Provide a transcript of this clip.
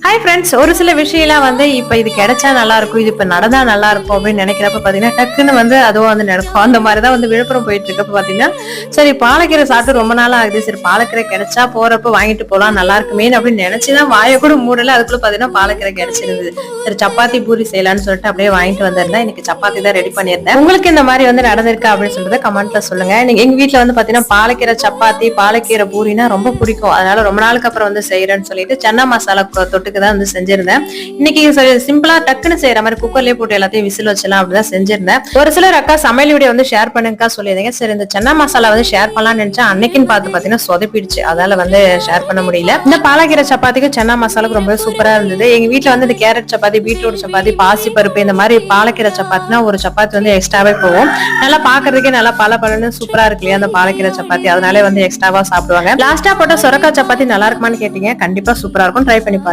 Hi friends, ஒரு சில விஷயம்லாம் இப்ப இது கிடைச்சா நல்லா இருக்கும், இது இப்ப நடந்தா நல்லா இருக்கும் அப்படின்னு நினைக்கிறப்ப பாத்தீங்கன்னா டக்குன்னு அதுவும் நடக்கும். அந்த மாதிரிதான் விழுப்புரம் போயிட்டு இருக்கப்ப பாத்தீங்கன்னா, சரி பாலக்கீரை சாப்பிட்டு ரொம்ப நாள் ஆகுது, சரி பாலக்கீரை கிடைச்சா போறப்ப வாங்கிட்டு போலாம் நல்லா இருக்குமே அப்படின்னு நினைச்சுதான் வாயை கூட மூடல. அதுக்குள்ள பாத்தீங்கன்னா பாலக்கீரை கிடைச்சிருந்தது. சரி சப்பாத்தி பூரி செய்யலாம்னு சொல்லிட்டு அப்படியே வாங்கிட்டு வந்திருந்தேன். இன்னைக்கு சப்பாத்தி தான் ரெடி பண்ணியிருந்தேன். உங்களுக்கு இந்த மாதிரி நடந்திருக்கா அப்படின்னு சொல்றத கமெண்ட்ல சொல்லுங்க. எங்க வீட்டுல பாத்தீங்கன்னா பாலக்கீரை சப்பாத்தி, பாலக்கீரை பூரினா ரொம்ப பிடிக்கும். அதனால ரொம்ப நாளுக்கு அப்புறம் செய்யறேன்னு சொல்லிட்டு சன்னா மசாலா தொட்டுக்கு தான் செஞ்சிருந்தேன். இன்னைக்கு சிம்பிளா டக்குன்னு செய்யற மாதிரி குக்கர்லயே போட்டு எல்லாத்தையும் விசில் வச்சலாம் அப்படிதான் செஞ்சிருந்தேன். ஒரு சிலர் அக்கா சமையல் வீடியோ ஷேர் பண்ணுங்கக்கா சொல்லியிருந்தீங்க. சரி இந்த சன்னா மசாலா ஷேர் பண்ணலாம்னு நினைச்சா அன்னைக்குன்னு பார்த்து பாத்தீங்கன்னா சொதப்பிடுச்சு. அதால ஷேர் பண்ண முடியல. இந்த பாலக்கீரை சப்பாத்திக்கு சன்னா மசாலாக்கு ரொம்ப சூப்பரா இருந்தது. எங்க வீட்டுல இந்த கேரட் சப்பாத்தி, பீட்ரூட் சப்பாத்தி, பாசி பருப்பு இந்த மாதிரி பாலக்கீரை சப்பாத்தினா ஒரு சப்பாத்தி எக்ஸ்ட்ராவே போகும். நல்லா பாக்குறதுக்கே நல்லா பல சூப்பரா இருக்கு இல்லையா அந்த பாலக்கீரை சப்பாத்தி. அதனால எக்ஸ்ட்ராவா சாப்பிடுவாங்க. லாஸ்டா போட்ட சொரக்கா சப்பாத்தி நல்லா இருக்குமான்னு கேட்டீங்க. கண்டிப்பா சூப்பரா இருக்கும். ட்ரை பண்ணி பாருங்க.